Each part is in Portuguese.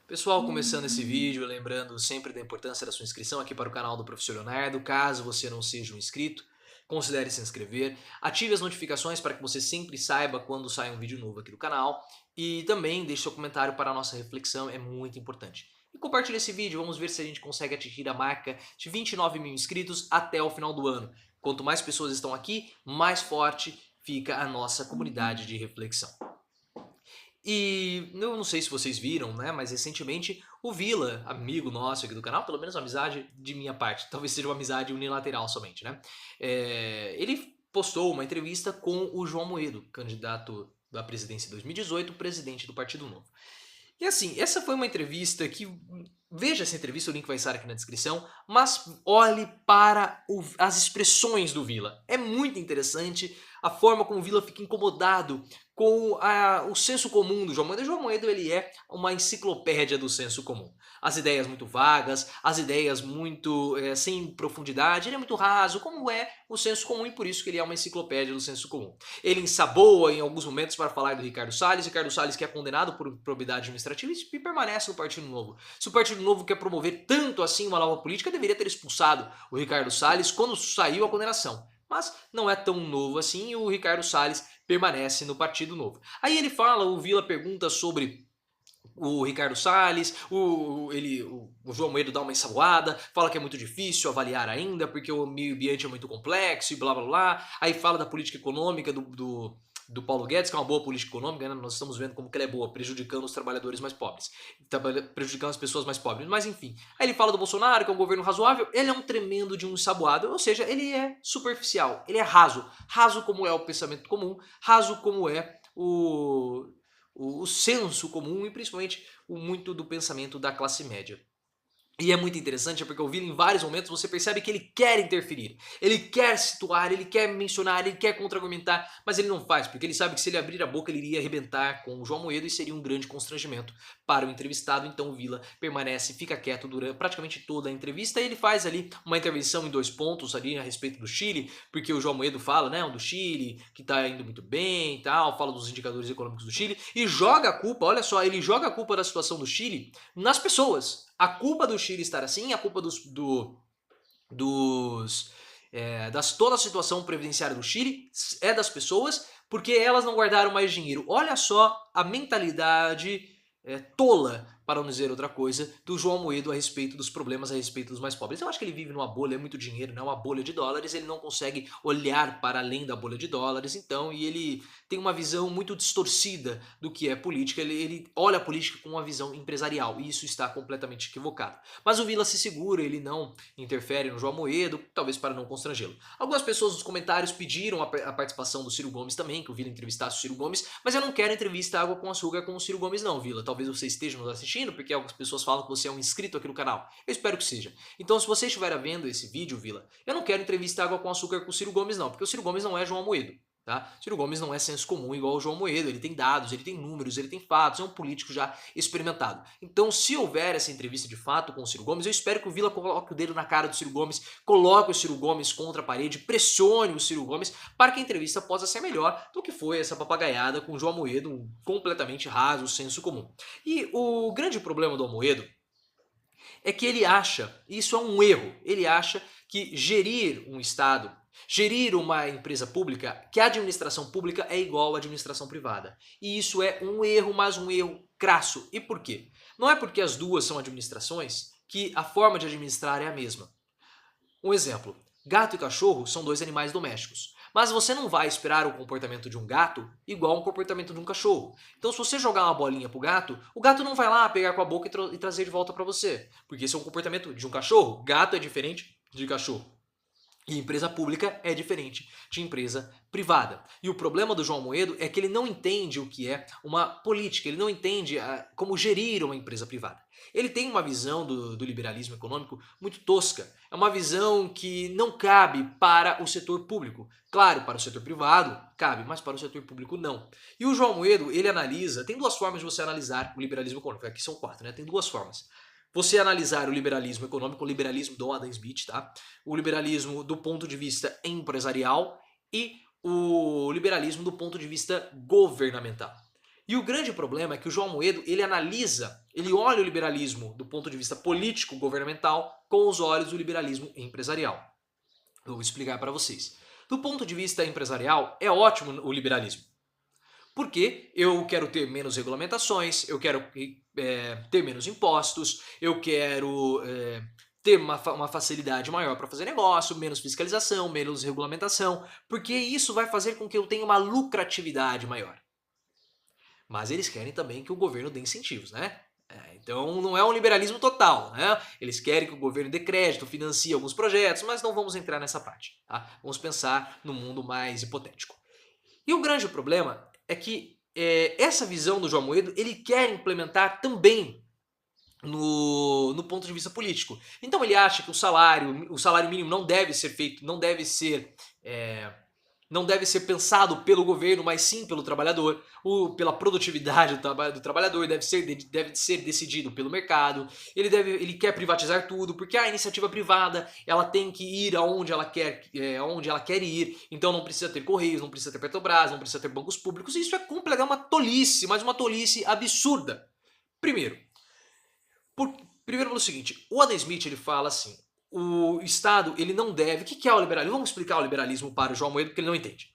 Pessoal, começando esse vídeo, lembrando sempre da importância da sua inscrição aqui para o canal do Professor Leonardo. Caso você não seja um inscrito, considere se inscrever, ative as notificações para que você sempre saiba quando sai um vídeo novo aqui do canal e também deixe seu comentário para a nossa reflexão, é muito importante. E compartilhe esse vídeo, vamos ver se a gente consegue atingir a marca de 29 mil inscritos até o final do ano. Quanto mais pessoas estão aqui, mais forte fica a nossa comunidade de reflexão. E eu não sei se vocês viram, né, mas recentemente o Vila, amigo nosso aqui do canal, pelo menos uma amizade de minha parte, talvez seja uma amizade unilateral somente, né, ele postou uma entrevista com o João Amoedo, candidato da presidência em 2018, presidente do Partido Novo. E assim, essa foi uma entrevista que, veja essa entrevista, o link vai estar aqui na descrição, mas olhe para as expressões do Vila. É muito interessante a forma como o Vila fica incomodado com o senso comum do João Moedo. O João Moedo ele é uma enciclopédia do senso comum. As ideias muito vagas, as ideias muito sem profundidade, ele é muito raso, como é o senso comum, e por isso que ele é uma enciclopédia do senso comum. Ele ensaboa em alguns momentos para falar do Ricardo Salles que é condenado por improbidade administrativa e permanece no Partido Novo. Se o Partido Novo quer promover tanto assim uma nova política, deveria ter expulsado o Ricardo Salles quando saiu a condenação. Mas não é tão novo assim e o Ricardo Salles permanece no Partido Novo. Aí ele fala, o Vila pergunta sobre o Ricardo Salles, o João Moedo dá uma ensaboada, fala que é muito difícil avaliar ainda, porque o meio ambiente é muito complexo e blá blá blá. Aí fala da política econômica do Paulo Guedes, que é uma boa política econômica, né? Nós estamos vendo como que ela é boa, prejudicando os trabalhadores mais pobres, prejudicando as pessoas mais pobres, mas enfim. Aí ele fala do Bolsonaro, que é um governo razoável, ele é um tremendo de um ensaboado, ou seja, ele é superficial, ele é raso, raso como é o pensamento comum, raso como é o senso comum e principalmente muito do pensamento da classe média. E é muito interessante porque o Vila em vários momentos você percebe que ele quer interferir, ele quer situar, ele quer mencionar, ele quer contra-argumentar, mas ele não faz, porque ele sabe que se ele abrir a boca ele iria arrebentar com o João Moedo e seria um grande constrangimento para o entrevistado, então o Vila permanece, fica quieto durante praticamente toda a entrevista e ele faz ali uma intervenção em 2 pontos ali a respeito do Chile, porque o João Moedo fala, né, do Chile, que está indo muito bem e tal, fala dos indicadores econômicos do Chile e joga a culpa, olha só, ele joga a culpa da situação do Chile nas pessoas. A culpa do Chile estar assim, a culpa toda a situação previdenciária do Chile é das pessoas porque elas não guardaram mais dinheiro. Olha só a mentalidade tola, para não dizer outra coisa, do João Amoedo a respeito dos problemas, a respeito dos mais pobres. Eu acho que ele vive numa bolha, é muito dinheiro, não é uma bolha de dólares, ele não consegue olhar para além da bolha de dólares, então, e ele tem uma visão muito distorcida do que é política, ele olha a política com uma visão empresarial, e isso está completamente equivocado. Mas o Vila se segura, ele não interfere no João Amoedo, talvez para não constrangê-lo. Algumas pessoas nos comentários pediram a participação do Ciro Gomes também, que o Vila entrevistasse o Ciro Gomes, mas eu não quero entrevista água com açúcar com o Ciro Gomes não, Vila. Talvez você esteja nos assistindo, porque algumas pessoas falam que você é um inscrito aqui no canal. Eu espero que seja. Então se você estiver vendo esse vídeo, Vila, eu não quero entrevista água com açúcar com o Ciro Gomes não, porque o Ciro Gomes não é João Amoedo. Tá? Ciro Gomes não é senso comum igual o João Amoedo, ele tem dados, ele tem números, ele tem fatos, é um político já experimentado. Então se houver essa entrevista de fato com o Ciro Gomes, eu espero que o Vila coloque o dedo na cara do Ciro Gomes, coloque o Ciro Gomes contra a parede, pressione o Ciro Gomes para que a entrevista possa ser melhor do que foi essa papagaiada com o João Amoedo, um completamente raso, senso comum. E o grande problema do Amoedo é que ele acha, e isso é um erro, ele acha que gerir um Estado, gerir uma empresa pública, que a administração pública é igual à administração privada. E isso é um erro, mas um erro crasso. E por quê? Não é porque as duas são administrações que a forma de administrar é a mesma. Um exemplo, gato e cachorro são dois animais domésticos. Mas você não vai esperar o comportamento de um gato igual ao comportamento de um cachorro. Então se você jogar uma bolinha pro gato, o gato não vai lá pegar com a boca e trazer de volta para você. Porque esse é o comportamento de um cachorro. Gato é diferente de cachorro. E empresa pública é diferente de empresa privada. E o problema do João Amoedo é que ele não entende o que é uma política, ele não entende como gerir uma empresa privada. Ele tem uma visão do liberalismo econômico muito tosca. É uma visão que não cabe para o setor público. Claro, para o setor privado cabe, mas para o setor público não. E o João Amoedo, ele analisa, tem duas formas de você analisar o liberalismo econômico, aqui são 4, né? Tem duas formas. Você analisar o liberalismo econômico, o liberalismo do Adam Smith, tá? O liberalismo do ponto de vista empresarial e o liberalismo do ponto de vista governamental. E o grande problema é que o João Amoedo, ele olha o liberalismo do ponto de vista político, governamental, com os olhos do liberalismo empresarial. Eu vou explicar para vocês. Do ponto de vista empresarial, é ótimo o liberalismo. Porque eu quero ter menos regulamentações, eu quero ter menos impostos, eu quero ter uma facilidade maior para fazer negócio, menos fiscalização, menos regulamentação, porque isso vai fazer com que eu tenha uma lucratividade maior. Mas eles querem também que o governo dê incentivos, né? Então não é um liberalismo total, né? Eles querem que o governo dê crédito, financie alguns projetos, mas não vamos entrar nessa parte, tá? Vamos pensar no mundo mais hipotético. E o grande problema é que essa visão do João Amoedo, ele quer implementar também no ponto de vista político. Então ele acha que o salário mínimo não deve ser feito, não deve ser pensado pelo governo, mas sim pelo trabalhador, pela produtividade do trabalhador, deve ser decidido pelo mercado. Ele quer privatizar tudo, porque a iniciativa privada ela tem que ir aonde ela quer ir, então não precisa ter Correios, não precisa ter Petrobras, não precisa ter bancos públicos. Isso é uma tolice, mas uma tolice absurda. Primeiro pelo seguinte, o Adam Smith ele fala assim, o Estado ele não deve... O que é o liberalismo? Vamos explicar o liberalismo para o João Amoedo, porque ele não entende.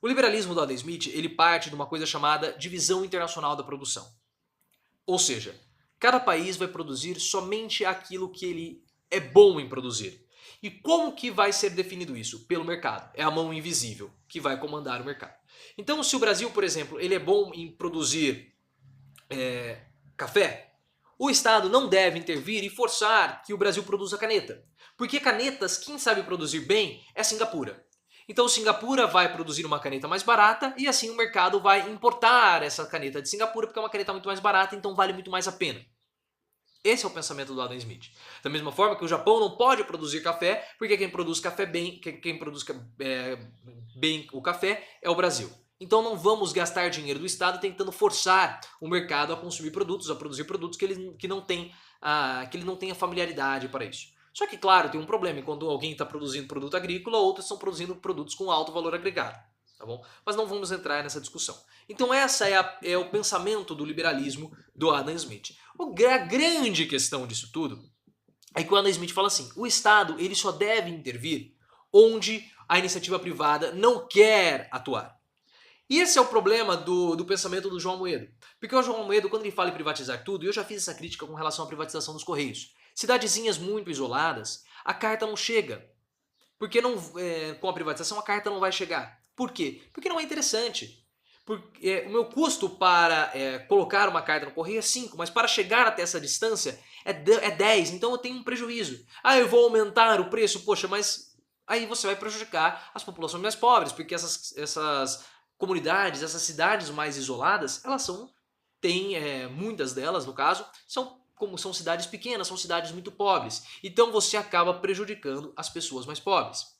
O liberalismo do Adam Smith ele parte de uma coisa chamada divisão internacional da produção. Ou seja, cada país vai produzir somente aquilo que ele é bom em produzir. E como que vai ser definido isso? Pelo mercado. É a mão invisível que vai comandar o mercado. Então se o Brasil, por exemplo, ele é bom em produzir café, o Estado não deve intervir e forçar que o Brasil produza caneta. Porque canetas, quem sabe produzir bem é Singapura. Então Singapura vai produzir uma caneta mais barata e assim o mercado vai importar essa caneta de Singapura porque é uma caneta muito mais barata, então vale muito mais a pena. Esse é o pensamento do Adam Smith. Da mesma forma que o Japão não pode produzir café porque quem produz bem o café é o Brasil. Então não vamos gastar dinheiro do Estado tentando forçar o mercado a consumir produtos, a produzir produtos que ele não tenha familiaridade para isso. Só que, claro, tem um problema. Quando alguém está produzindo produto agrícola, outros estão produzindo produtos com alto valor agregado. Tá bom? Mas não vamos entrar nessa discussão. Então essa é o pensamento do liberalismo do Adam Smith. A grande questão disso tudo é que o Adam Smith fala assim, o Estado ele só deve intervir onde a iniciativa privada não quer atuar. E esse é o problema do pensamento do João Amoedo. Porque o João Amoedo, quando ele fala em privatizar tudo, e eu já fiz essa crítica com relação à privatização dos Correios, cidadezinhas muito isoladas, a carta não chega. Porque com a privatização a carta não vai chegar. Por quê? Porque não é interessante. O meu custo para colocar uma carta no correio é 5, mas para chegar até essa distância é 10, então eu tenho um prejuízo. Eu vou aumentar o preço, poxa, mas aí você vai prejudicar as populações mais pobres, porque essas comunidades, essas cidades mais isoladas, muitas delas no caso, são cidades pequenas, são cidades muito pobres. Então você acaba prejudicando as pessoas mais pobres.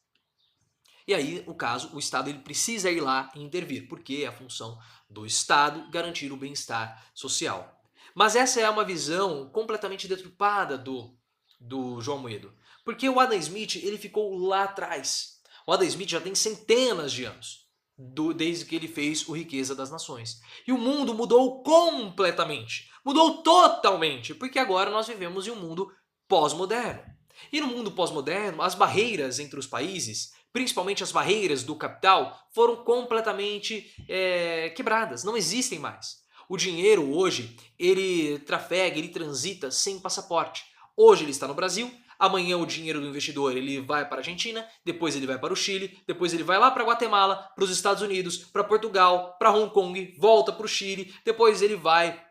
E aí, o Estado ele precisa ir lá e intervir, porque é a função do Estado garantir o bem-estar social. Mas essa é uma visão completamente deturpada do João Amoedo. Porque o Adam Smith ele ficou lá atrás. O Adam Smith já tem centenas de anos, desde que ele fez o Riqueza das Nações. E o mundo mudou completamente. Mudou totalmente, porque agora nós vivemos em um mundo pós-moderno. E no mundo pós-moderno, as barreiras entre os países, principalmente as barreiras do capital, foram completamente quebradas, não existem mais. O dinheiro hoje, ele transita sem passaporte. Hoje ele está no Brasil, amanhã o dinheiro do investidor ele vai para a Argentina, depois ele vai para o Chile, depois ele vai lá para Guatemala, para os Estados Unidos, para Portugal, para Hong Kong, volta para o Chile, depois ele vai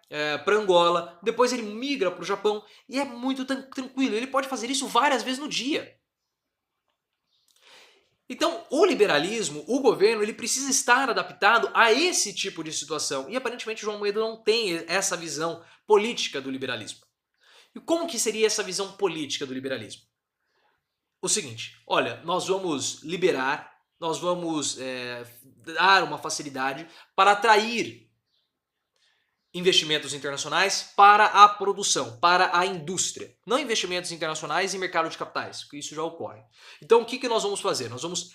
para Angola, depois ele migra para o Japão e é muito tranquilo, ele pode fazer isso várias vezes no dia. Então, o liberalismo, o governo, ele precisa estar adaptado a esse tipo de situação. E aparentemente o João Amoedo não tem essa visão política do liberalismo. E como que seria essa visão política do liberalismo? O seguinte, olha, nós vamos liberar, nós vamos dar uma facilidade para atrair investimentos internacionais para a produção, para a indústria. Não investimentos internacionais em mercado de capitais, porque isso já ocorre. Então o que nós vamos fazer? Nós vamos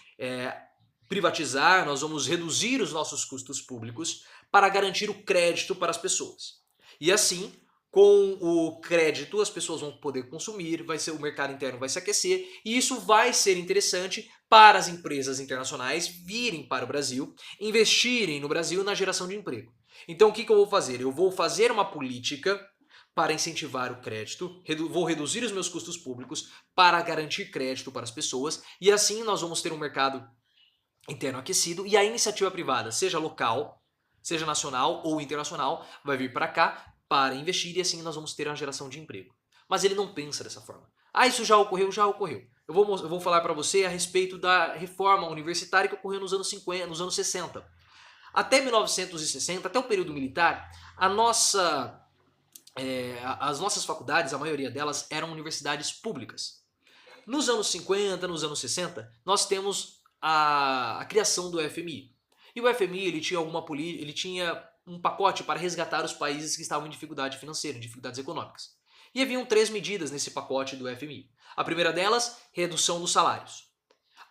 privatizar, nós vamos reduzir os nossos custos públicos para garantir o crédito para as pessoas. E assim, com o crédito, as pessoas vão poder consumir, o mercado interno vai se aquecer, e isso vai ser interessante para as empresas internacionais virem para o Brasil, investirem no Brasil na geração de emprego. Então o que eu vou fazer? Eu vou fazer uma política para incentivar o crédito, vou reduzir os meus custos públicos para garantir crédito para as pessoas, e assim nós vamos ter um mercado interno aquecido, e a iniciativa privada, seja local, seja nacional ou internacional, vai vir para cá para investir, e assim nós vamos ter uma geração de emprego. Mas ele não pensa dessa forma. Ah, isso já ocorreu? Já ocorreu. Eu vou falar para você a respeito da reforma universitária que ocorreu nos anos 50, nos anos 60. Até 1960, até o período militar, as nossas faculdades, a maioria delas, eram universidades públicas. Nos anos 50, nos anos 60, nós temos a criação do FMI. E o FMI ele tinha um pacote para resgatar os países que estavam em dificuldade financeira, em dificuldades econômicas. E haviam 3 medidas nesse pacote do FMI. A primeira delas, redução dos salários.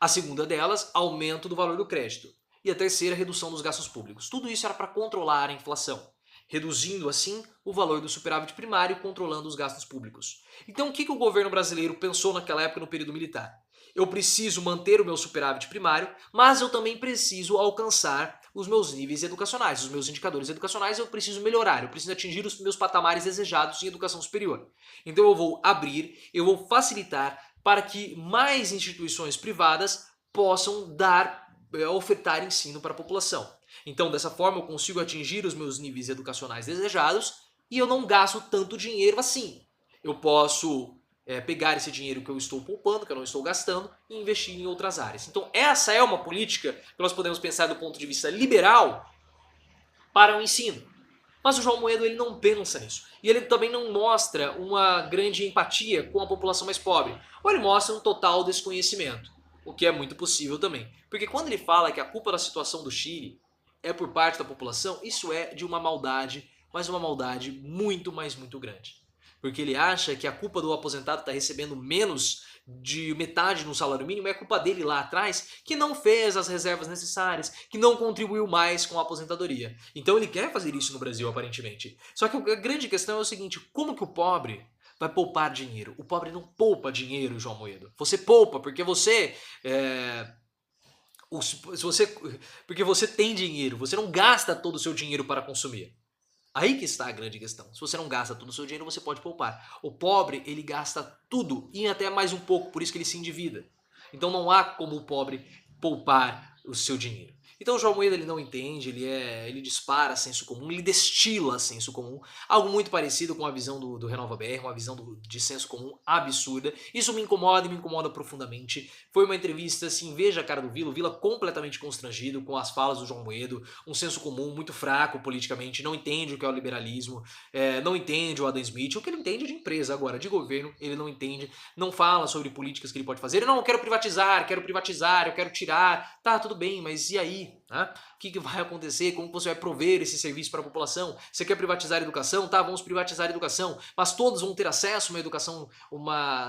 A segunda delas, aumento do valor do crédito. E a terceira, redução dos gastos públicos. Tudo isso era para controlar a inflação, reduzindo assim o valor do superávit primário e controlando os gastos públicos. Então o que o governo brasileiro pensou naquela época no período militar? Eu preciso manter o meu superávit primário, mas eu também preciso alcançar os meus níveis educacionais, os meus indicadores educacionais eu preciso melhorar, eu preciso atingir os meus patamares desejados em educação superior. Então eu vou abrir, eu vou facilitar para que mais instituições privadas possam ofertar ensino para a população. Então dessa forma eu consigo atingir os meus níveis educacionais desejados e eu não gasto tanto dinheiro assim. Eu posso pegar esse dinheiro que eu estou poupando, que eu não estou gastando, e investir em outras áreas. Então essa é uma política que nós podemos pensar do ponto de vista liberal para o ensino. Mas o João Moedo ele não pensa nisso. E ele também não mostra uma grande empatia com a população mais pobre. Ou ele mostra um total desconhecimento, o que é muito possível também. Porque quando ele fala que a culpa da situação do Chile é por parte da população, isso é de uma maldade, mas uma maldade muito, mas muito grande. Porque ele acha que a culpa do aposentado estar recebendo menos de metade no salário mínimo é culpa dele lá atrás, que não fez as reservas necessárias, que não contribuiu mais com a aposentadoria. Então ele quer fazer isso no Brasil, aparentemente. Só que a grande questão é o seguinte, como que o pobre vai poupar dinheiro? O pobre não poupa dinheiro, João Moedo. Você poupa porque porque você tem dinheiro, você não gasta todo o seu dinheiro para consumir. Aí que está a grande questão. Se você não gasta todo o seu dinheiro, você pode poupar. O pobre, ele gasta tudo e até mais um pouco, por isso que ele se endivida. Então não há como o pobre poupar o seu dinheiro. Então o João Moedo ele não entende, ele dispara senso comum, ele destila senso comum, algo muito parecido com a visão do Renova BR, uma visão de senso comum absurda. Isso me incomoda e me incomoda profundamente. Foi uma entrevista, assim, veja a cara do Vila, o Vila completamente constrangido com as falas do João Moedo, um senso comum muito fraco politicamente, não entende o que é o liberalismo, não entende o Adam Smith, o que ele entende de empresa agora, de governo, ele não entende, não fala sobre políticas que ele pode fazer, não, eu quero privatizar, eu quero tirar, tá, tudo bem, mas e aí? Né? O que vai acontecer? Como você vai prover esse serviço para a população? Você quer privatizar a educação? Tá, vamos privatizar a educação, mas todos vão ter acesso a uma educação,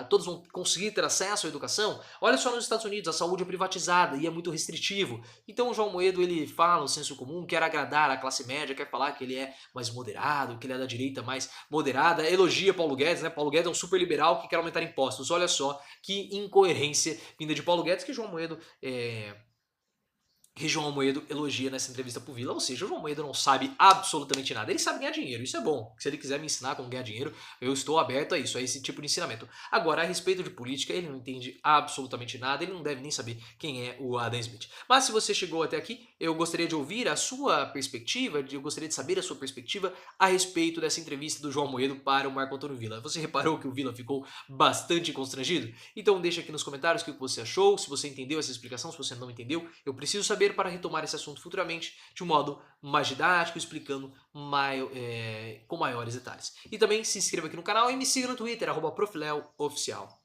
todos vão conseguir ter acesso à educação? Olha só nos Estados Unidos, a saúde é privatizada e é muito restritivo. Então o João Moedo ele fala o senso comum, quer agradar a classe média, quer falar que ele é mais moderado, que ele é da direita mais moderada, elogia Paulo Guedes, né? Paulo Guedes é um super liberal que quer aumentar impostos. Olha só que incoerência vinda de Paulo Guedes que João Moedo elogia nessa entrevista pro Vila, ou seja, o João Moedo não sabe absolutamente nada. Ele sabe ganhar dinheiro, isso é bom. Se ele quiser me ensinar como ganhar dinheiro, eu estou aberto a isso, a esse tipo de ensinamento. Agora, a respeito de política, ele não entende absolutamente nada, ele não deve nem saber quem é o Adam Smith. Mas se você chegou até aqui, eu gostaria de ouvir a sua perspectiva, eu gostaria de saber a sua perspectiva a respeito dessa entrevista do João Moedo para o Marco Antônio Villa. Você reparou que o Villa ficou bastante constrangido? Então deixa aqui nos comentários o que você achou, se você entendeu essa explicação, se você não entendeu, eu preciso saber para retomar esse assunto futuramente de um modo mais didático, explicando com maiores detalhes. E também se inscreva aqui no canal e me siga no Twitter, @profleoficial.